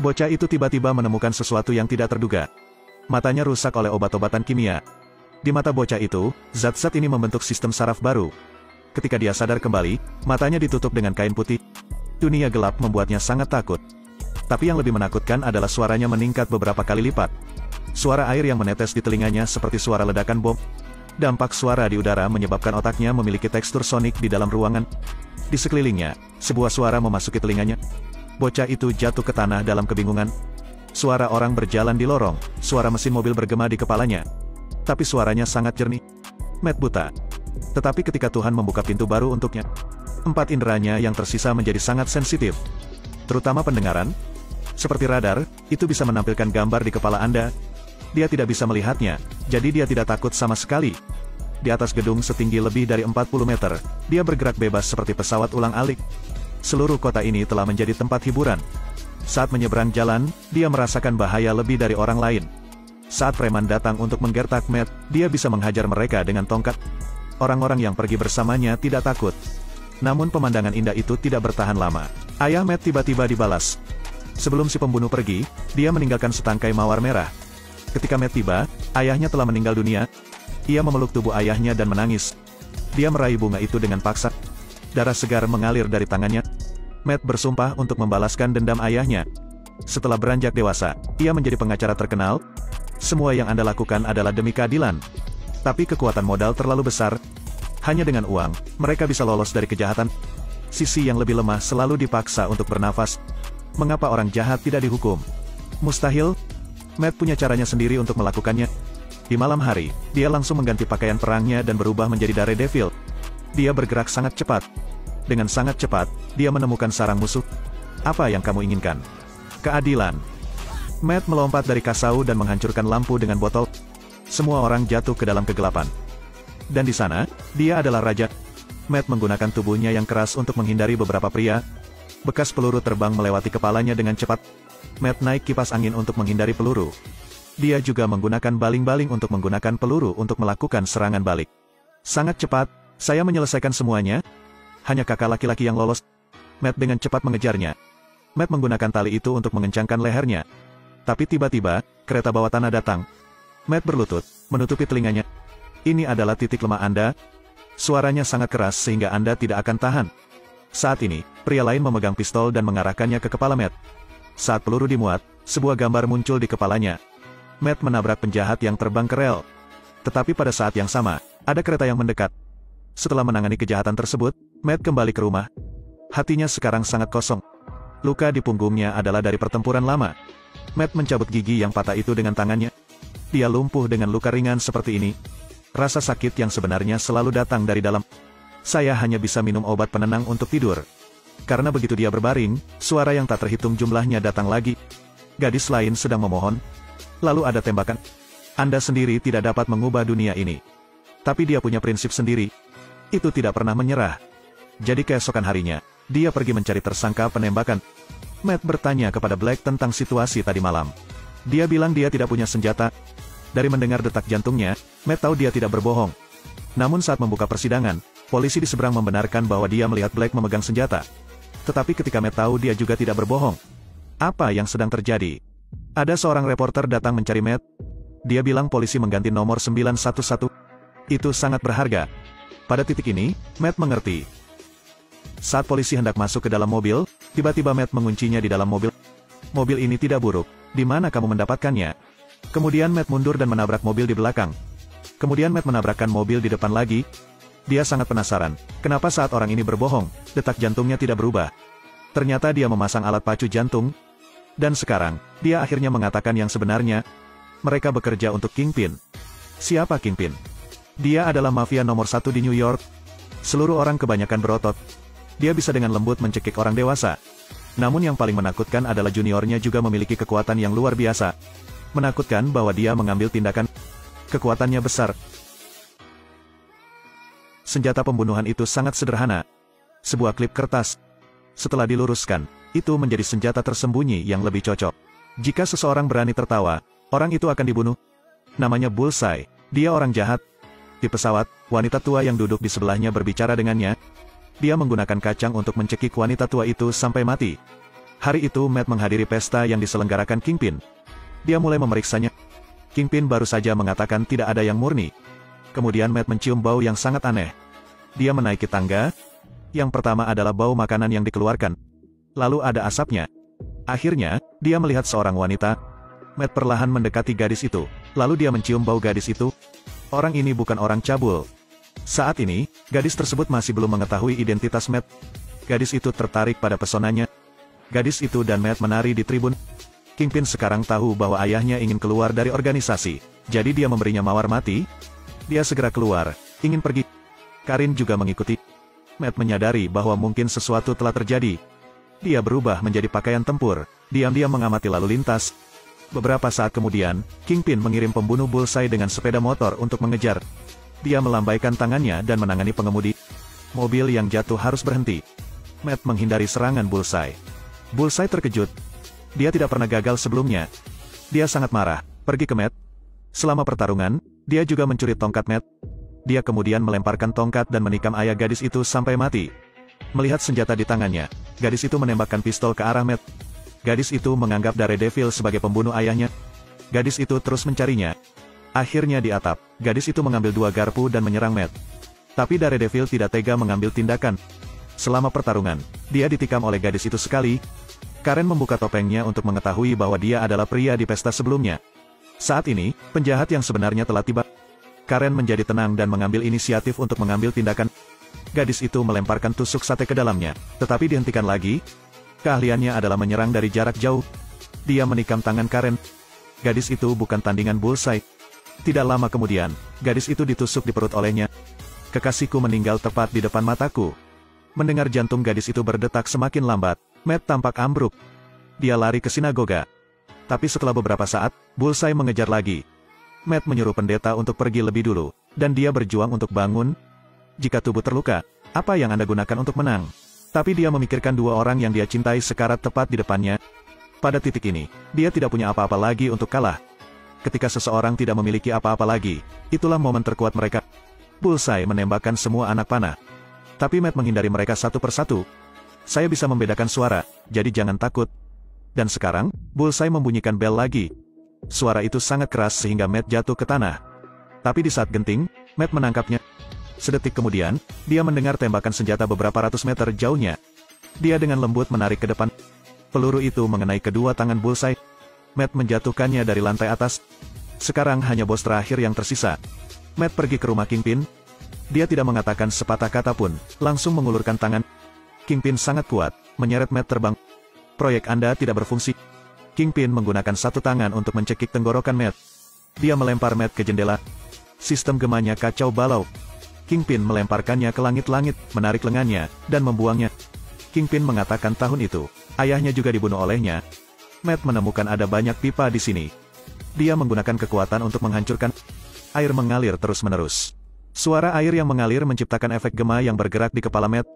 Bocah itu tiba-tiba menemukan sesuatu yang tidak terduga. Matanya rusak oleh obat-obatan kimia. Di mata bocah itu, zat-zat ini membentuk sistem saraf baru. Ketika dia sadar kembali, matanya ditutup dengan kain putih. Dunia gelap membuatnya sangat takut. Tapi yang lebih menakutkan adalah suaranya meningkat beberapa kali lipat. Suara air yang menetes di telinganya seperti suara ledakan bom. Dampak suara di udara menyebabkan otaknya memiliki tekstur sonik di dalam ruangan. Di sekelilingnya, sebuah suara memasuki telinganya. Bocah itu jatuh ke tanah dalam kebingungan. Suara orang berjalan di lorong, suara mesin mobil bergema di kepalanya. Tapi suaranya sangat jernih. Matt buta. Tetapi ketika Tuhan membuka pintu baru untuknya, 4 inderanya yang tersisa menjadi sangat sensitif. Terutama pendengaran. Seperti radar, itu bisa menampilkan gambar di kepala Anda. Dia tidak bisa melihatnya, jadi dia tidak takut sama sekali. Di atas gedung setinggi lebih dari 40 meter, dia bergerak bebas seperti pesawat ulang-alik. Seluruh kota ini telah menjadi tempat hiburan. Saat menyeberang jalan, dia merasakan bahaya lebih dari orang lain. Saat preman datang untuk menggertak Matt, dia bisa menghajar mereka dengan tongkat. Orang-orang yang pergi bersamanya tidak takut. Namun pemandangan indah itu tidak bertahan lama. Ayah Matt tiba-tiba dibalas. Sebelum si pembunuh pergi, dia meninggalkan setangkai mawar merah. Ketika Matt tiba, ayahnya telah meninggal dunia. Ia memeluk tubuh ayahnya dan menangis. Dia meraih bunga itu dengan paksa. Darah segar mengalir dari tangannya. Matt bersumpah untuk membalaskan dendam ayahnya. Setelah beranjak dewasa, ia menjadi pengacara terkenal. Semua yang Anda lakukan adalah demi keadilan. Tapi kekuatan modal terlalu besar. Hanya dengan uang, mereka bisa lolos dari kejahatan. Sisi yang lebih lemah selalu dipaksa untuk bernafas. Mengapa orang jahat tidak dihukum? Mustahil. Matt punya caranya sendiri untuk melakukannya. Di malam hari, dia langsung mengganti pakaian perangnya dan berubah menjadi Daredevil. Dia bergerak sangat cepat. Dengan sangat cepat, dia menemukan sarang musuh. Apa yang kamu inginkan? Keadilan. Matt melompat dari kasau dan menghancurkan lampu dengan botol. Semua orang jatuh ke dalam kegelapan. Dan di sana, dia adalah raja. Matt menggunakan tubuhnya yang keras untuk menghindari beberapa pria. Bekas peluru terbang melewati kepalanya dengan cepat. Matt naik kipas angin untuk menghindari peluru. Dia juga menggunakan baling-baling untuk menggunakan peluru untuk melakukan serangan balik. Sangat cepat, saya menyelesaikan semuanya. Hanya kakak laki-laki yang lolos. Matt dengan cepat mengejarnya. Matt menggunakan tali itu untuk mengencangkan lehernya. Tapi tiba-tiba, kereta bawah tanah datang. Matt berlutut, menutupi telinganya. Ini adalah titik lemah Anda. Suaranya sangat keras sehingga Anda tidak akan tahan. Saat ini, pria lain memegang pistol dan mengarahkannya ke kepala Matt. Saat peluru dimuat, sebuah gambar muncul di kepalanya. Matt menabrak penjahat yang terbang ke rel. Tetapi pada saat yang sama, ada kereta yang mendekat. Setelah menangani kejahatan tersebut, Matt kembali ke rumah. Hatinya sekarang sangat kosong. Luka di punggungnya adalah dari pertempuran lama. Matt mencabut gigi yang patah itu dengan tangannya. Dia lumpuh dengan luka ringan seperti ini. Rasa sakit yang sebenarnya selalu datang dari dalam. Saya hanya bisa minum obat penenang untuk tidur. Karena begitu dia berbaring, suara yang tak terhitung jumlahnya datang lagi. Gadis lain sedang memohon. Lalu ada tembakan. Anda sendiri tidak dapat mengubah dunia ini. Tapi dia punya prinsip sendiri. Itu tidak pernah menyerah. Jadi keesokan harinya, dia pergi mencari tersangka penembakan. Matt bertanya kepada Black tentang situasi tadi malam. Dia bilang dia tidak punya senjata. Dari mendengar detak jantungnya, Matt tahu dia tidak berbohong. Namun saat membuka persidangan, polisi di seberang membenarkan bahwa dia melihat Black memegang senjata. Tetapi ketika Matt tahu dia juga tidak berbohong. Apa yang sedang terjadi? Ada seorang reporter datang mencari Matt. Dia bilang polisi mengganti nomor 911. Itu sangat berharga. Pada titik ini, Matt mengerti. Saat polisi hendak masuk ke dalam mobil, tiba-tiba Matt menguncinya di dalam mobil. Mobil ini tidak buruk. Di mana kamu mendapatkannya? Kemudian Matt mundur dan menabrak mobil di belakang. Kemudian Matt menabrakkan mobil di depan lagi. Dia sangat penasaran, kenapa saat orang ini berbohong, detak jantungnya tidak berubah. Ternyata dia memasang alat pacu jantung. Dan sekarang, dia akhirnya mengatakan yang sebenarnya. Mereka bekerja untuk Kingpin. Siapa Kingpin? Dia adalah mafia nomor 1 di New York. Seluruh orang kebanyakan berotot. Dia bisa dengan lembut mencekik orang dewasa. Namun yang paling menakutkan adalah juniornya juga memiliki kekuatan yang luar biasa. Menakutkan bahwa dia mengambil tindakan. Kekuatannya besar. Senjata pembunuhan itu sangat sederhana. Sebuah klip kertas. Setelah diluruskan, itu menjadi senjata tersembunyi yang lebih cocok. Jika seseorang berani tertawa, orang itu akan dibunuh. Namanya Bullseye. Dia orang jahat. Di pesawat, wanita tua yang duduk di sebelahnya berbicara dengannya. Dia menggunakan kacang untuk mencekik wanita tua itu sampai mati. Hari itu Matt menghadiri pesta yang diselenggarakan Kingpin. Dia mulai memeriksanya. Kingpin baru saja mengatakan tidak ada yang murni. Kemudian Matt mencium bau yang sangat aneh. Dia menaiki tangga. Yang pertama adalah bau makanan yang dikeluarkan. Lalu ada asapnya. Akhirnya, dia melihat seorang wanita. Matt perlahan mendekati gadis itu. Lalu dia mencium bau gadis itu. Orang ini bukan orang cabul. Saat ini, gadis tersebut masih belum mengetahui identitas Matt. Gadis itu tertarik pada pesonanya. Gadis itu dan Matt menari di tribun. Kingpin sekarang tahu bahwa ayahnya ingin keluar dari organisasi. Jadi dia memberinya mawar mati. Dia segera keluar, ingin pergi. Karin juga mengikuti. Matt menyadari bahwa mungkin sesuatu telah terjadi. Dia berubah menjadi pakaian tempur. Diam-diam mengamati lalu lintas. Beberapa saat kemudian, Kingpin mengirim pembunuh Bullseye dengan sepeda motor untuk mengejar. Dia melambaikan tangannya dan menangani pengemudi. Mobil yang jatuh harus berhenti. Matt menghindari serangan Bullseye. Bullseye terkejut. Dia tidak pernah gagal sebelumnya. Dia sangat marah, pergi ke Matt. Selama pertarungan, dia juga mencuri tongkat Matt. Dia kemudian melemparkan tongkat dan menikam ayah gadis itu sampai mati. Melihat senjata di tangannya, gadis itu menembakkan pistol ke arah Matt. Gadis itu menganggap Daredevil sebagai pembunuh ayahnya. Gadis itu terus mencarinya. Akhirnya di atap, gadis itu mengambil 2 garpu dan menyerang Matt. Tapi Daredevil tidak tega mengambil tindakan. Selama pertarungan, dia ditikam oleh gadis itu sekali. Karen membuka topengnya untuk mengetahui bahwa dia adalah pria di pesta sebelumnya. Saat ini, penjahat yang sebenarnya telah tiba. Karen menjadi tenang dan mengambil inisiatif untuk mengambil tindakan. Gadis itu melemparkan tusuk sate ke dalamnya, tetapi dihentikan lagi. Keahliannya adalah menyerang dari jarak jauh. Dia menikam tangan Karen. Gadis itu bukan tandingan Bullseye. Tidak lama kemudian, gadis itu ditusuk di perut olehnya. Kekasihku meninggal tepat di depan mataku. Mendengar jantung gadis itu berdetak semakin lambat, Matt tampak ambruk. Dia lari ke sinagoga. Tapi setelah beberapa saat, Bullseye mengejar lagi. Matt menyuruh pendeta untuk pergi lebih dulu, dan dia berjuang untuk bangun. Jika tubuh terluka, apa yang Anda gunakan untuk menang? Tapi dia memikirkan 2 orang yang dia cintai sekarat tepat di depannya. Pada titik ini, dia tidak punya apa-apa lagi untuk kalah. Ketika seseorang tidak memiliki apa-apa lagi, itulah momen terkuat mereka. Bullseye menembakkan semua anak panah. Tapi Matt menghindari mereka satu persatu. Saya bisa membedakan suara, jadi jangan takut. Dan sekarang, Bullseye membunyikan bel lagi. Suara itu sangat keras sehingga Matt jatuh ke tanah. Tapi di saat genting, Matt menangkapnya. Sedetik kemudian, dia mendengar tembakan senjata beberapa ratus meter jauhnya. Dia dengan lembut menarik ke depan. Peluru itu mengenai kedua tangan Bullseye. Matt menjatuhkannya dari lantai atas. Sekarang hanya bos terakhir yang tersisa. Matt pergi ke rumah Kingpin. Dia tidak mengatakan sepatah kata pun, langsung mengulurkan tangan. Kingpin sangat kuat, menyeret Matt terbang. Proyek Anda tidak berfungsi. Kingpin menggunakan satu tangan untuk mencekik tenggorokan Matt. Dia melempar Matt ke jendela. Sistem gemanya kacau balau. Kingpin melemparkannya ke langit-langit, menarik lengannya, dan membuangnya. Kingpin mengatakan tahun itu, ayahnya juga dibunuh olehnya. Matt menemukan ada banyak pipa di sini. Dia menggunakan kekuatan untuk menghancurkan. Air mengalir terus-menerus. Suara air yang mengalir menciptakan efek gema yang bergerak di kepala Matt.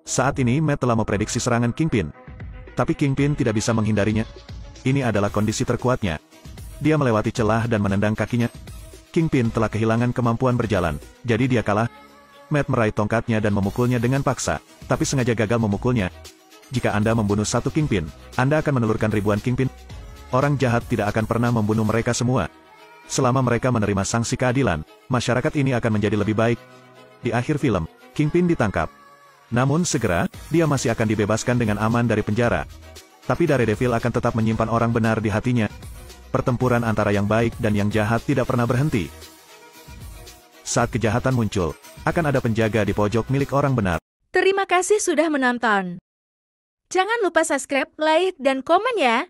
Saat ini Matt telah memprediksi serangan Kingpin. Tapi Kingpin tidak bisa menghindarinya. Ini adalah kondisi terkuatnya. Dia melewati celah dan menendang kakinya. Kingpin telah kehilangan kemampuan berjalan, jadi dia kalah. Matt meraih tongkatnya dan memukulnya dengan paksa, tapi sengaja gagal memukulnya. Jika Anda membunuh satu Kingpin, Anda akan menelurkan ribuan Kingpin. Orang jahat tidak akan pernah membunuh mereka semua. Selama mereka menerima sanksi keadilan, masyarakat ini akan menjadi lebih baik. Di akhir film, Kingpin ditangkap. Namun segera, dia masih akan dibebaskan dengan aman dari penjara. Tapi Daredevil akan tetap menyimpan orang benar di hatinya. Pertempuran antara yang baik dan yang jahat tidak pernah berhenti. Saat kejahatan muncul, akan ada penjaga di pojok milik orang benar. Terima kasih sudah menonton. Jangan lupa subscribe, like, dan komen ya.